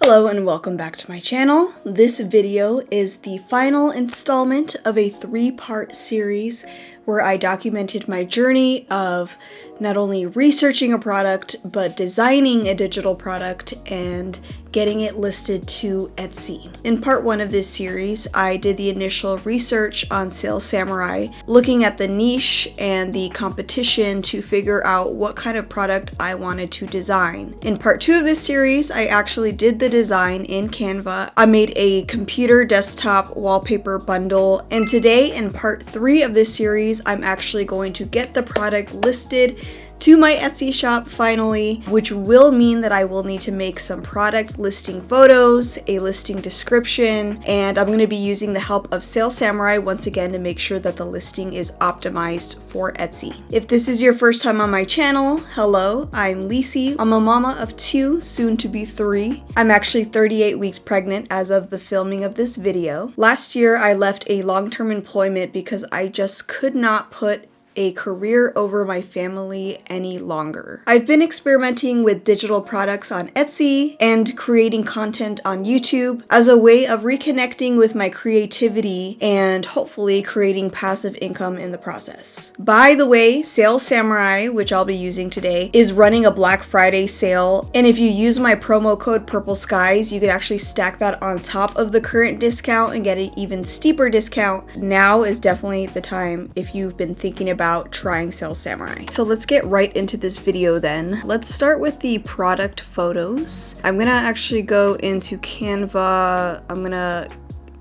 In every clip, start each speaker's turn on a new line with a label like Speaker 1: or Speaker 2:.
Speaker 1: Hello and welcome back to my channel. This video is the final installment of a 3-part series where I documented my journey of not only researching a product, but designing a digital product and getting it listed to Etsy. In part 1 of this series, I did the initial research on SaleSamurai, looking at the niche and the competition to figure out what kind of product I wanted to design. In part 2 of this series, I actually did the design in Canva. I made a computer desktop wallpaper bundle, and today in part 3 of this series, I'm actually going to get the product listed to my Etsy shop finally, which will mean that I will need to make some product listing photos, a listing description, and I'm going to be using the help of SaleSamurai once again to make sure that the listing is optimized for Etsy. If this is your first time on my channel, hello, I'm Lisi. I'm a mama of 2, soon to be 3. I'm actually 38 weeks pregnant as of the filming of this video. Last year, I left a long-term employment because I just could not put a career over my family any longer. I've been experimenting with digital products on Etsy and creating content on YouTube as a way of reconnecting with my creativity and hopefully creating passive income in the process. By the way, SaleSamurai, which I'll be using today, is running a Black Friday sale, and if you use my promo code Purple Skies, you can actually stack that on top of the current discount and get an even steeper discount. Now is definitely the time if you've been thinking about trying SaleSamurai. So let's get right into this video then. Let's start with the product photos. I'm gonna actually go into Canva. I'm gonna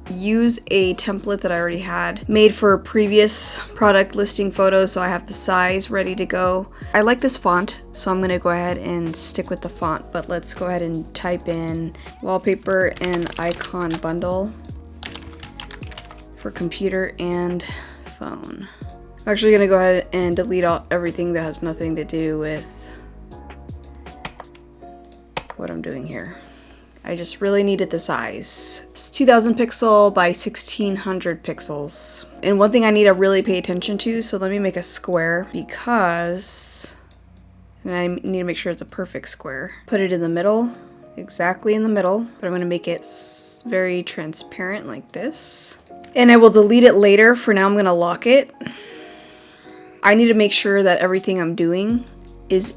Speaker 1: use a template that I already had made for previous product listing photos, so I have the size ready to go. I like this font, so I'm gonna go ahead and stick with the font, but let's go ahead and type in wallpaper and icon bundle for computer and phone. I'm actually going to go ahead and delete everything that has nothing to do with what I'm doing here. I just really needed the size. It's 2000 pixel by 1600 pixels. And one thing I need to really pay attention to, so let me make a square because, and I need to make sure it's a perfect square. Put it in the middle, exactly in the middle, but I'm going to make it very transparent like this. And I will delete it later. For now, I'm going to lock it. I need to make sure that everything I'm doing is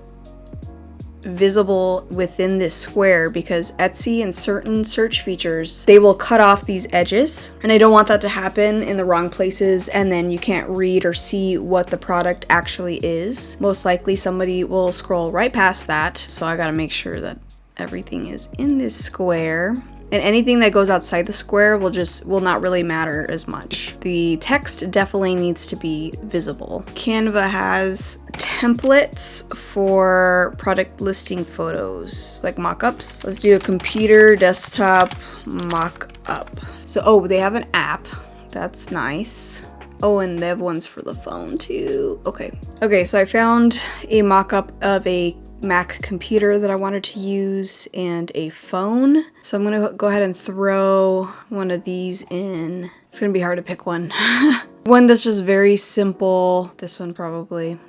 Speaker 1: visible within this square because Etsy and certain search features, they will cut off these edges, and I don't want that to happen in the wrong places and then you can't read or see what the product actually is. Most likely somebody will scroll right past that, so I gotta make sure that everything is in this square. And anything that goes outside the square will not really matter as much. The text definitely needs to be visible. Canva has templates for product listing photos, like mock-ups. Let's do a computer desktop mock-up. So, they have an app. That's nice. Oh, and they have ones for the phone too. Okay, so I found a mock-up of a Mac computer that I wanted to use and a phone. So I'm gonna go ahead and throw one of these in. It's gonna be hard to pick one. One that's just very simple. This one probably.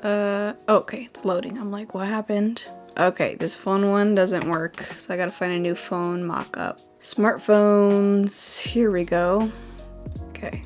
Speaker 1: Okay, it's loading. I'm like, what happened? Okay, this phone one doesn't work. So I gotta find a new phone mock-up. Smartphones, here we go. Okay.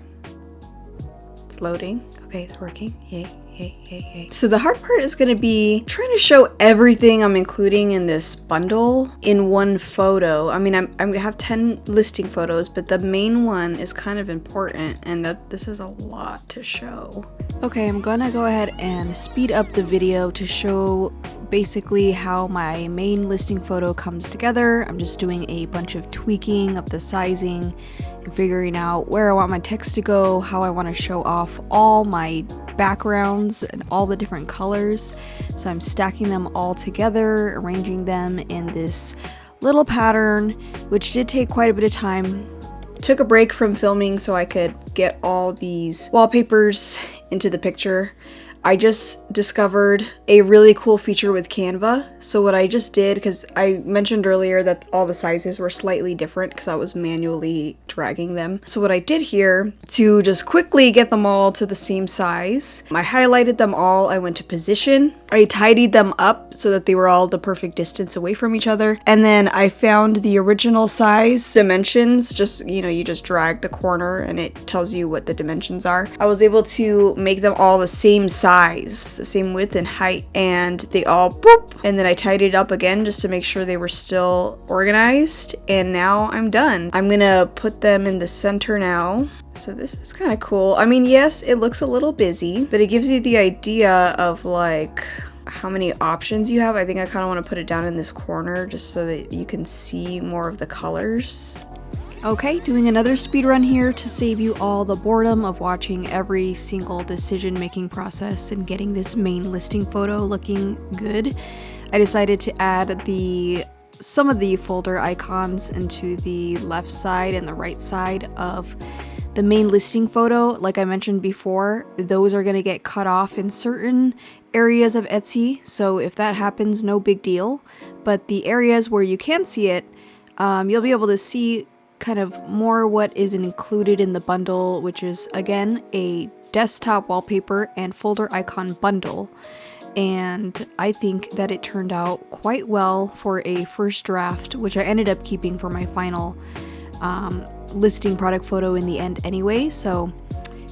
Speaker 1: It's loading. Okay, it's working. Yay, yay, yay, yay. So the hard part is gonna be trying to show everything I'm including in this bundle in one photo. I mean, I'm gonna have 10 listing photos, but the main one is kind of important, and that this is a lot to show. Okay, I'm gonna go ahead and speed up the video to show basically how my main listing photo comes together. I'm just doing a bunch of tweaking of the sizing and figuring out where I want my text to go, how I want to show off all my backgrounds and all the different colors. So I'm stacking them all together, arranging them in this little pattern, which did take quite a bit of time. Took a break from filming so I could get all these wallpapers into the picture. I just discovered a really cool feature with Canva. So what I just did, because I mentioned earlier that all the sizes were slightly different because I was manually dragging them. So what I did here to just quickly get them all to the same size, I highlighted them all. I went to position. I tidied them up so that they were all the perfect distance away from each other. And then I found the original size dimensions. Just, you know, you just drag the corner and it tells you what the dimensions are. I was able to make them all the same size, the same width and height, and they all boop. And then I tidied up again just to make sure they were still organized. And now I'm done. I'm gonna put them in the center now. So this is kind of cool. I mean, yes, it looks a little busy, but it gives you the idea of like how many options you have. I think I kind of want to put it down in this corner just so that you can see more of the colors. Okay, doing another speed run here to save you all the boredom of watching every single decision-making process and getting this main listing photo looking good. I decided to add some of the folder icons into the left side and the right side of the main listing photo. Like I mentioned before, those are going to get cut off in certain areas of Etsy, so if that happens, no big deal. But the areas where you can see it, you'll be able to see kind of more what is included in the bundle, which is again a desktop wallpaper and folder icon bundle. And I think that it turned out quite well for a first draft, which I ended up keeping for my final listing product photo in the end anyway. So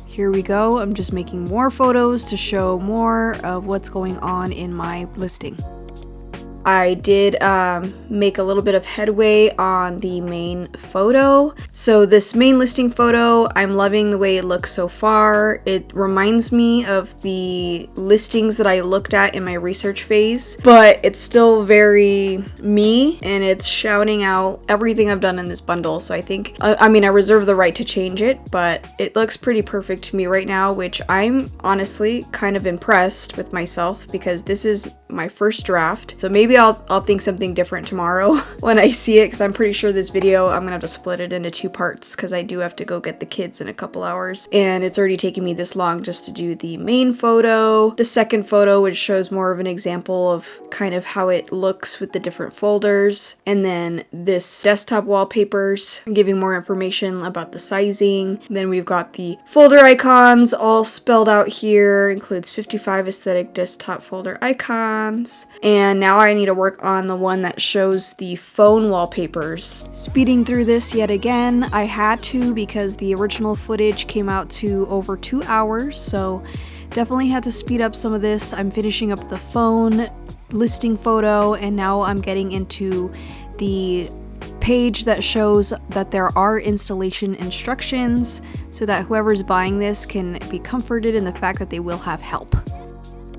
Speaker 1: here we go. I'm just making more photos to show more of what's going on in my listing. I did make a little bit of headway on the main photo. So this main listing photo, I'm loving the way it looks so far. It reminds me of the listings that I looked at in my research phase, but it's still very me, and it's shouting out everything I've done in this bundle. So I think, I mean, I reserve the right to change it, but it looks pretty perfect to me right now, which I'm honestly kind of impressed with myself because this is my first draft. So maybe I'll think something different tomorrow when I see it, because I'm pretty sure this video I'm gonna have to split it into 2 parts because I do have to go get the kids in a couple hours, and it's already taken me this long just to do the main photo. The second photo, which shows more of an example of kind of how it looks with the different folders, and then this desktop wallpapers giving more information about the sizing. Then we've got the folder icons all spelled out here, includes 55 aesthetic desktop folder icons. And now I need to work on the one that shows the phone wallpapers. Speeding through this yet again, I had to because the original footage came out to over 2 hours, so definitely had to speed up some of this. I'm finishing up the phone listing photo, and now I'm getting into the page that shows that there are installation instructions so that whoever's buying this can be comforted in the fact that they will have help.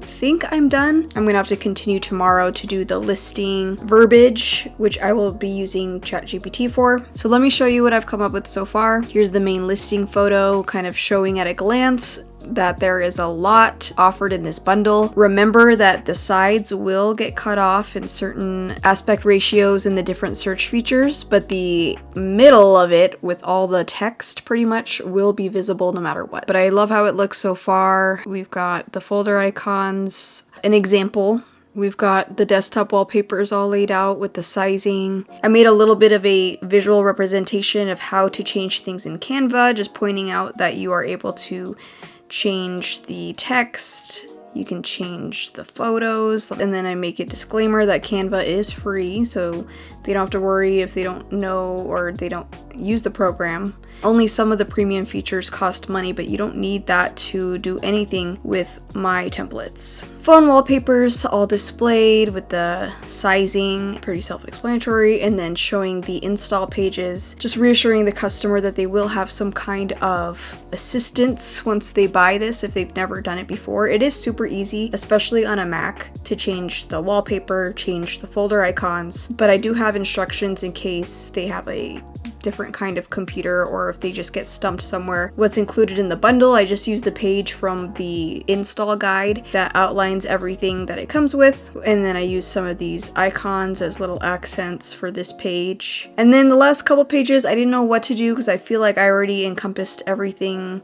Speaker 1: I think I'm done. I'm gonna have to continue tomorrow to do the listing verbiage, which I will be using ChatGPT for. So let me show you what I've come up with so far. Here's the main listing photo, kind of showing at a glance that there is a lot offered in this bundle. Remember that the sides will get cut off in certain aspect ratios in the different search features, but the middle of it with all the text pretty much will be visible no matter what. But I love how it looks so far. We've got the folder icons, an example. We've got the desktop wallpapers all laid out with the sizing. I made a little bit of a visual representation of how to change things in Canva, just pointing out that you are able to change the text, you can change the photos, and then I make a disclaimer that Canva is free, so they don't have to worry if they don't know or they don't use the program. Only some of the premium features cost money, but you don't need that to do anything with my templates. Phone wallpapers all displayed with the sizing, pretty self-explanatory, and then showing the install pages, just reassuring the customer that they will have some kind of assistance once they buy this if they've never done it before. It is super easy, especially on a Mac, to change the wallpaper, change the folder icons, but I do have instructions in case they have a different kind of computer or if they just get stumped somewhere. What's included in the bundle, I just use the page from the install guide that outlines everything that it comes with, and then I use some of these icons as little accents for this page. And then the last couple pages, I didn't know what to do because I feel like I already encompassed everything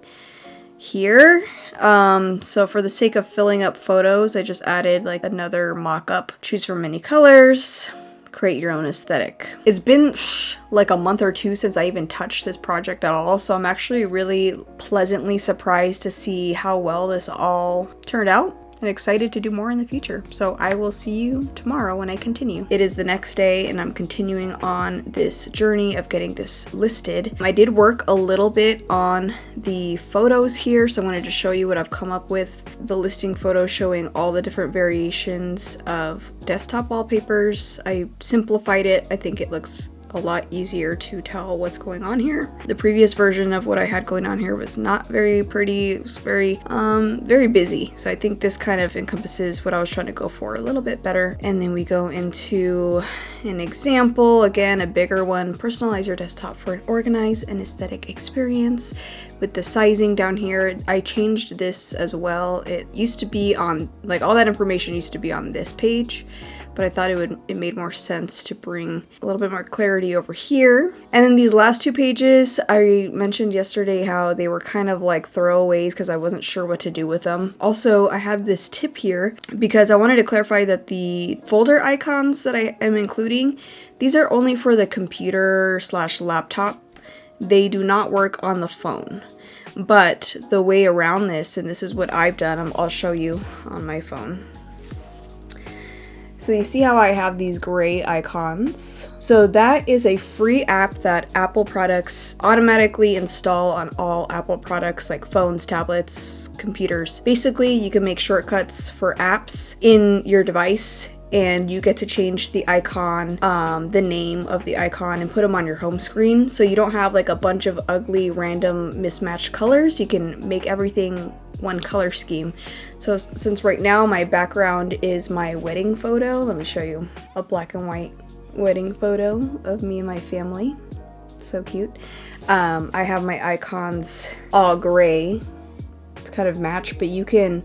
Speaker 1: here. So for the sake of filling up photos, I just added like another mock-up. Choose from many colors. Create your own aesthetic. It's been like a month or 2 since I even touched this project at all, so I'm actually really pleasantly surprised to see how well this all turned out. and excited to do more in the future. So I will see you tomorrow when I continue. It is the next day and I'm continuing on this journey of getting this listed. I did work a little bit on the photos here, so I wanted to show you what I've come up with. The listing photo showing all the different variations of desktop wallpapers. I simplified it. I think it looks a lot easier to tell what's going on here. The previous version of what I had going on here was not very pretty. It was very busy. So I think this kind of encompasses what I was trying to go for a little bit better. And then we go into an example, again, a bigger one. Personalize your desktop for an organized and aesthetic experience. With the sizing down here, I changed this as well. It used to be on, like, all that information used to be on this page, but I thought it made more sense to bring a little bit more clarity over here. And then these last two pages, I mentioned yesterday how they were kind of like throwaways because I wasn't sure what to do with them. Also, I have this tip here because I wanted to clarify that the folder icons that I am including, these are only for the computer/laptop. They do not work on the phone. But the way around this, and this is what I've done, I'll show you on my phone. So you see how I have these gray icons? So that is a free app that Apple products automatically install on all Apple products like phones, tablets, computers. Basically, you can make shortcuts for apps in your device, and you get to change the icon, the name of the icon, and put them on your home screen. So you don't have like a bunch of ugly random mismatched colors. You can make everything one color scheme. So since right now my background is my wedding photo, let me show you a black and white wedding photo of me and my family. So cute. I have my icons all gray to kind of match, but you can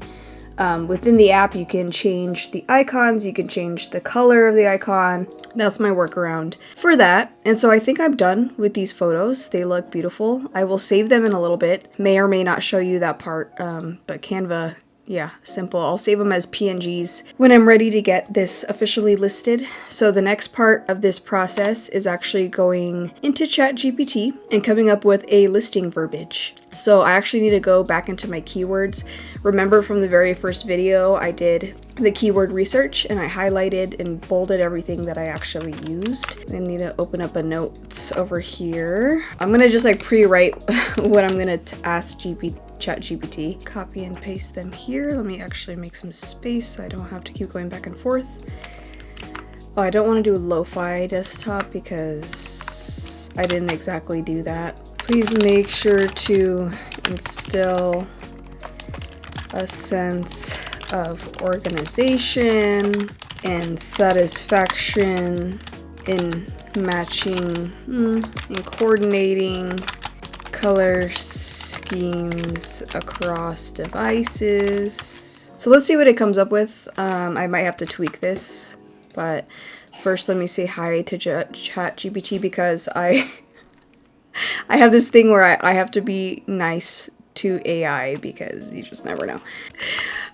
Speaker 1: within the app, you can change the icons, you can change the color of the icon. That's my workaround for that. And so I think I'm done with these photos. They look beautiful. I will save them in a little bit. May or may not show you that part, but Canva, yeah, simple. I'll save them as PNGs when I'm ready to get this officially listed. So the next part of this process is actually going into ChatGPT and coming up with a listing verbiage. So I actually need to go back into my keywords. Remember from the very first video, I did the keyword research and I highlighted and bolded everything that I actually used. I need to open up a notes over here. I'm gonna just like pre-write what I'm gonna ask ChatGPT. Copy and paste them here. Let me actually make some space so I don't have to keep going back and forth. Oh, I don't want to do lo-fi desktop because I didn't exactly do that. Please make sure to instill a sense of organization and satisfaction in matching and coordinating color schemes across devices. So let's see what it comes up with. I might have to tweak this, but first let me say hi to ChatGPT because I have this thing where I have to be nice to AI because you just never know.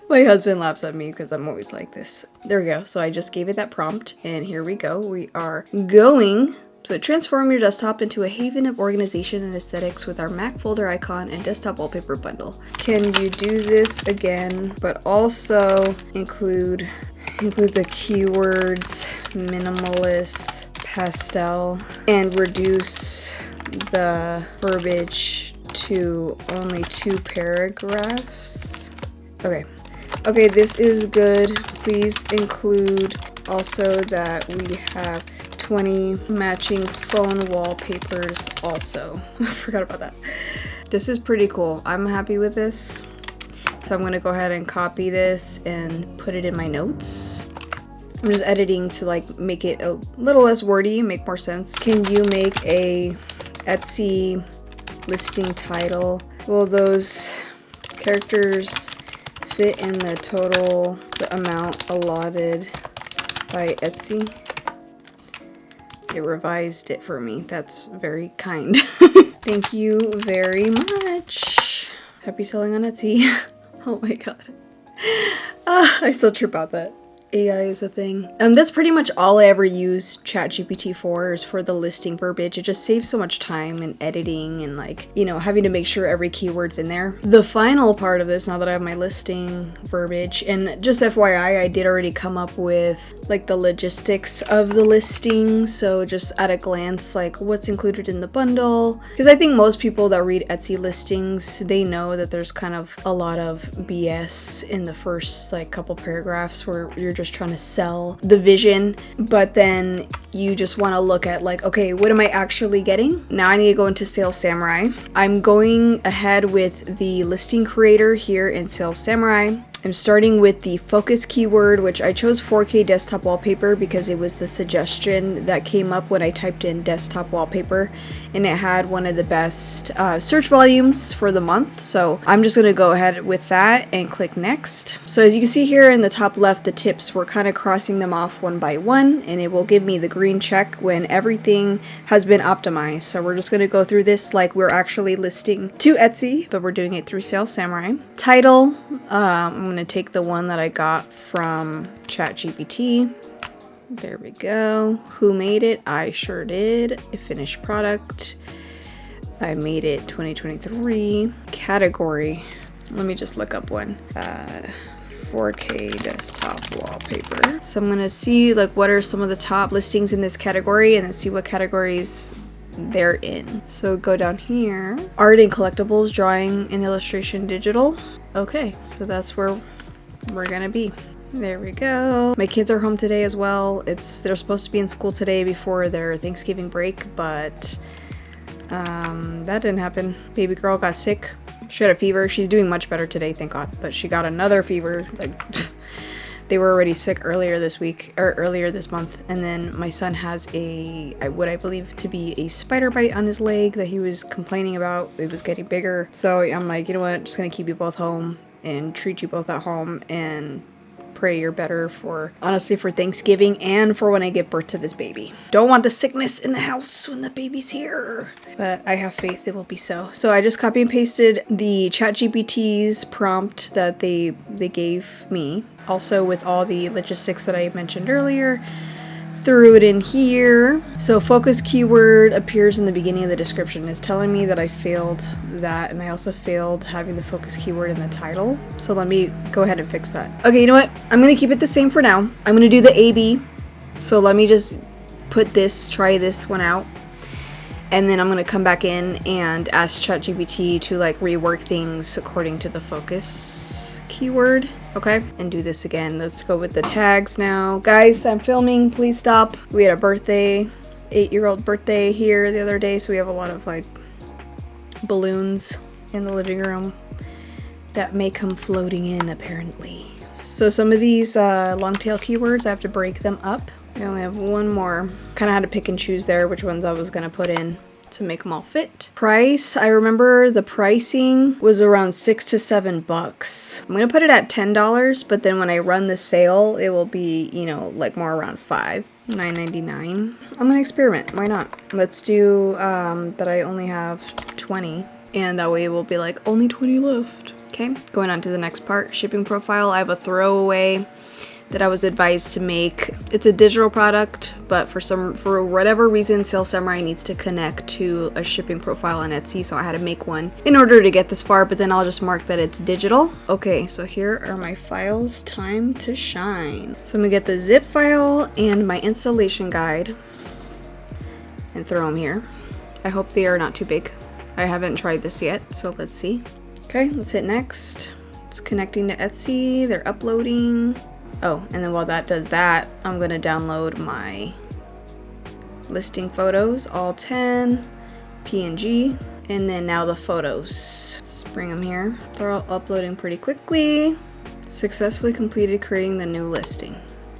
Speaker 1: My husband laughs at me because I'm always like this. There we go. So I just gave it that prompt and here we go. We are going. So transform your desktop into a haven of organization and aesthetics with our Mac folder icon and desktop wallpaper bundle. Can you do this again, but also include the keywords minimalist, pastel, and reduce the verbiage to only 2 paragraphs? Okay, this is good. Please include also that we have 20 matching phone wallpapers also. I forgot about that. This is pretty cool. I'm happy with this. So I'm gonna go ahead and copy this and put it in my notes. I'm just editing to like make it a little less wordy, make more sense. Can you make a Etsy listing title? Will those characters fit in the total amount allotted by Etsy? It revised it for me. That's very kind. Thank you very much. Happy selling on Etsy. Oh my god. I still trip out that AI is a thing. That's pretty much all I ever use ChatGPT for, is for the listing verbiage. It just saves so much time in editing and like, you know, having to make sure every keyword's in there. The final part of this, now that I have my listing verbiage, and just FYI, I did already come up with like the logistics of the listing. So just at a glance, like what's included in the bundle. Because I think most people that read Etsy listings, they know that there's kind of a lot of BS in the first like couple paragraphs where you're just trying to sell the vision, but then you just want to look at like, okay, what am I actually getting? Now I need to go into SaleSamurai. I'm going ahead with the listing creator here in SaleSamurai. I'm starting with the focus keyword, which I chose 4K desktop wallpaper because it was the suggestion that came up when I typed in desktop wallpaper, and it had one of the best search volumes for the month. So I'm just gonna go ahead with that and click next. So as you can see here in the top left, the tips, we're kind of crossing them off one by one, and it will give me the green check when everything has been optimized. So we're just gonna go through this like we're actually listing to Etsy, but we're doing it through SaleSamurai. Title, I'm going to take the one that I got from ChatGPT. There we go. Who made it? I sure did. A finished product. I made it 2023. Category. Let me just look up one. 4K desktop wallpaper. So I'm going to see like what are some of the top listings in this category and then see what categories they're in. So go down here. Art and collectibles, drawing and illustration, digital. Okay, so that's where we're gonna be. There we go. My kids are home today as well. They're supposed to be in school today before their Thanksgiving break, but that didn't happen. Baby girl got sick. She had a fever. She's doing much better today, thank God. But she got another fever. Like they were already sick earlier this week or earlier this month. And then my son has what I believe to be a spider bite on his leg that he was complaining about. It was getting bigger. So I'm like, you know what? I'm just gonna keep you both home and treat you both at home and pray you're better for, honestly, for Thanksgiving and for when I give birth to this baby. Don't want the sickness in the house when the baby's here. But I have faith it will be so. So I just copy and pasted the ChatGPT's prompt that they gave me. Also with all the logistics that I mentioned earlier. Threw it in here. So focus keyword appears in the beginning of the description. It's telling me that I failed that, and I also failed having the focus keyword in the title. So let me go ahead and fix that. Okay, you know what? I'm gonna keep it the same for now. I'm gonna do the A/B. So let me just try this one out. And then I'm gonna come back in and ask ChatGPT to like rework things according to the focus keyword. Okay, and do this again. Let's go with the tags now. Guys, I'm filming, please stop. We had a birthday, 8-year-old birthday here the other day, so we have a lot of like balloons in the living room that may come floating in apparently. So some of these long tail keywords, I have to break them up. I only have one more. Kind of had to pick and choose there which ones I was gonna put in to make them all fit. Price, I remember the pricing was around $6 to $7. I'm gonna put it at $10, but then when I run the sale, it will be, you know, like more around $5, $9.99. I'm gonna experiment, why not? Let's do that I only have 20, and that way it will be like only 20 left. Okay, going on to the next part, shipping profile. I have a throwaway that I was advised to make. It's a digital product, but for whatever reason, SaleSamurai needs to connect to a shipping profile on Etsy, so I had to make one in order to get this far, but then I'll just mark that it's digital. Okay, so here are my files, time to shine. So I'm gonna get the zip file and my installation guide and throw them here. I hope they are not too big. I haven't tried this yet, so let's see. Okay, let's hit next. It's connecting to Etsy, they're uploading. Oh, and then while that does that, I'm gonna download my listing photos, all 10, PNG, and then now the photos. Let's bring them here. They're all uploading pretty quickly. Successfully completed creating the new listing.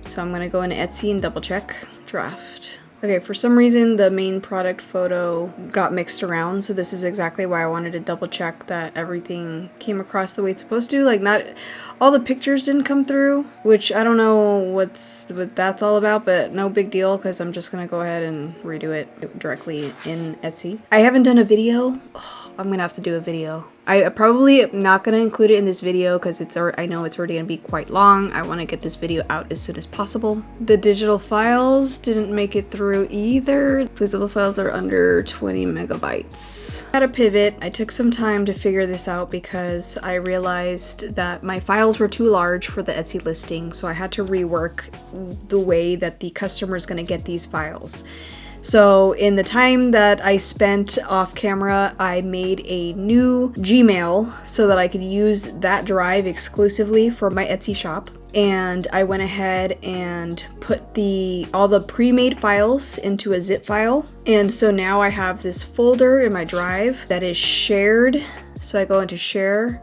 Speaker 1: So I'm gonna go into Etsy and double check draft. Okay, for some reason the main product photo got mixed around, so this is exactly why I wanted to double check that everything came across the way it's supposed to. Like, not all the pictures didn't come through, which I don't know what that's all about, but no big deal because I'm just gonna go ahead and redo it directly in Etsy. I haven't done a video I'm gonna have to do a video. I probably am not gonna include it in this video because I know it's already gonna be quite long. I want to get this video out as soon as possible. The digital files didn't make it through either. Visible files are under 20 megabytes. I had a pivot. I took some time to figure this out because I realized that my files were too large for the Etsy listing, so I had to rework the way that the customer is gonna get these files. So in the time that I spent off camera, I made a new Gmail so that I could use that drive exclusively for my Etsy shop. And I went ahead and put all the pre-made files into a zip file. And so now I have this folder in my drive that is shared. So I go into share,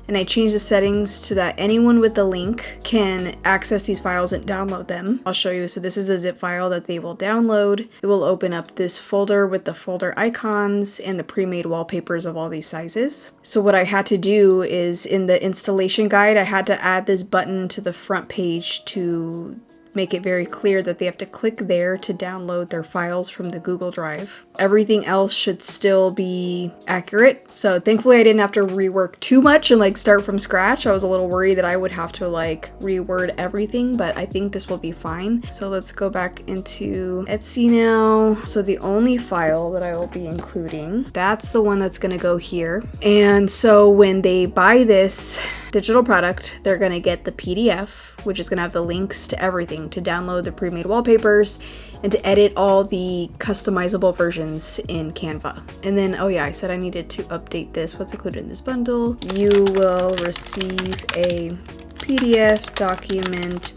Speaker 1: and I change the settings to that anyone with the link can access these files and download them. I'll show you. So this is the zip file that they will download. It will open up this folder with the folder icons and the pre-made wallpapers of all these sizes. So what I had to do is in the installation guide, I had to add this button to the front page to make it very clear that they have to click there to download their files from the Google Drive. Everything else should still be accurate. So thankfully I didn't have to rework too much and like start from scratch. I was a little worried that I would have to like reword everything, but I think this will be fine. So let's go back into Etsy now. So the only file that I will be including, that's the one that's gonna go here. And so when they buy this digital product, they're gonna get the PDF, which is gonna have the links to everything, to download the pre-made wallpapers and to edit all the customizable versions in Canva. And then, oh yeah, I said I needed to update this. What's included in this bundle? You will receive a PDF document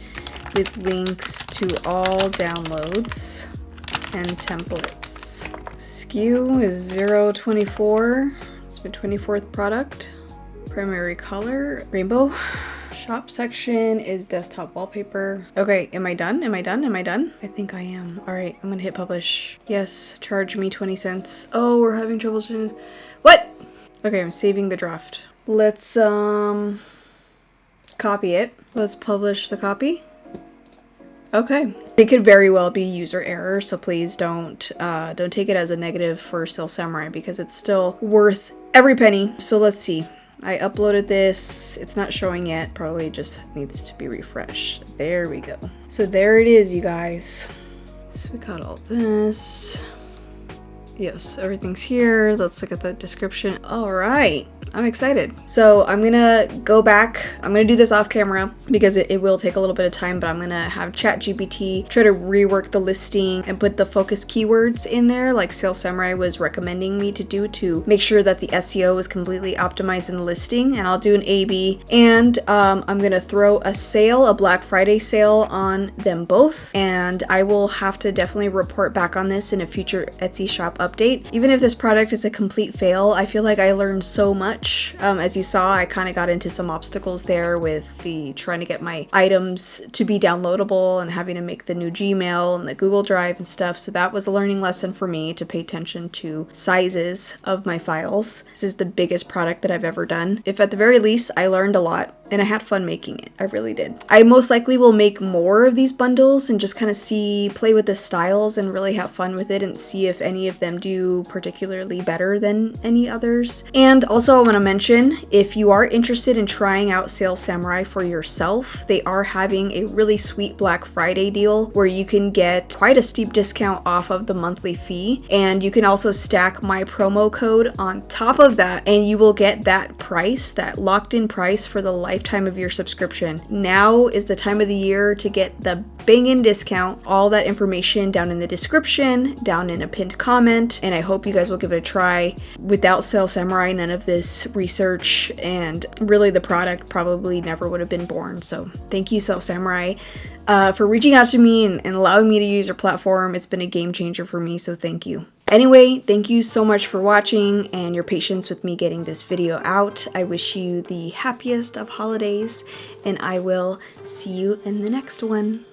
Speaker 1: with links to all downloads and templates. SKU is 024. It's my 24th product. Primary color, rainbow. Shop section is desktop wallpaper. Okay, am I done? Am I done? Am I done? I think I am. All right, I'm gonna hit publish. Yes, charge me 20 cents. Oh, we're having trouble. What? Okay, I'm saving the draft. Let's copy it. Let's publish the copy. Okay. It could very well be user error, so please don't take it as a negative for SaleSamurai because it's still worth every penny. So let's see. I uploaded this. It's not showing yet. Probably just needs to be refreshed. There we go. So there it is, you guys. So we got all this. Yes, everything's here. Let's look at the description. All right. I'm excited. So I'm gonna go back. I'm gonna do this off camera because it will take a little bit of time, but I'm gonna have ChatGPT try to rework the listing and put the focus keywords in there like SaleSamurai was recommending me to do to make sure that the SEO is completely optimized in the listing. And I'll do an A/B, and I'm gonna throw a Black Friday sale on them both, and I will have to definitely report back on this in a future Etsy shop update. Even if this product is a complete fail, I feel like I learned so much. As you saw, I kind of got into some obstacles there with the trying to get my items to be downloadable and having to make the new Gmail and the Google Drive and stuff. So that was a learning lesson for me to pay attention to sizes of my files. This is the biggest product that I've ever done. If at the very least, I learned a lot and I had fun making it. I really did. I most likely will make more of these bundles and just kind of play with the styles and really have fun with it and see if any of them do particularly better than any others. And also I want to mention, if you are interested in trying out SaleSamurai for yourself, they are having a really sweet Black Friday deal where you can get quite a steep discount off of the monthly fee. And you can also stack my promo code on top of that and you will get that price, that locked in price for the lifetime of your subscription. Now is the time of the year to get the bang-in discount. All that information down in the description, down in a pinned comment, and I hope you guys will give it a try. Without SaleSamurai, none of this research and really the product probably never would have been born. So thank you, SaleSamurai, for reaching out to me and allowing me to use your platform. It's been a game changer for me, so thank you. Anyway, thank you so much for watching and your patience with me getting this video out. I wish you the happiest of holidays, and I will see you in the next one.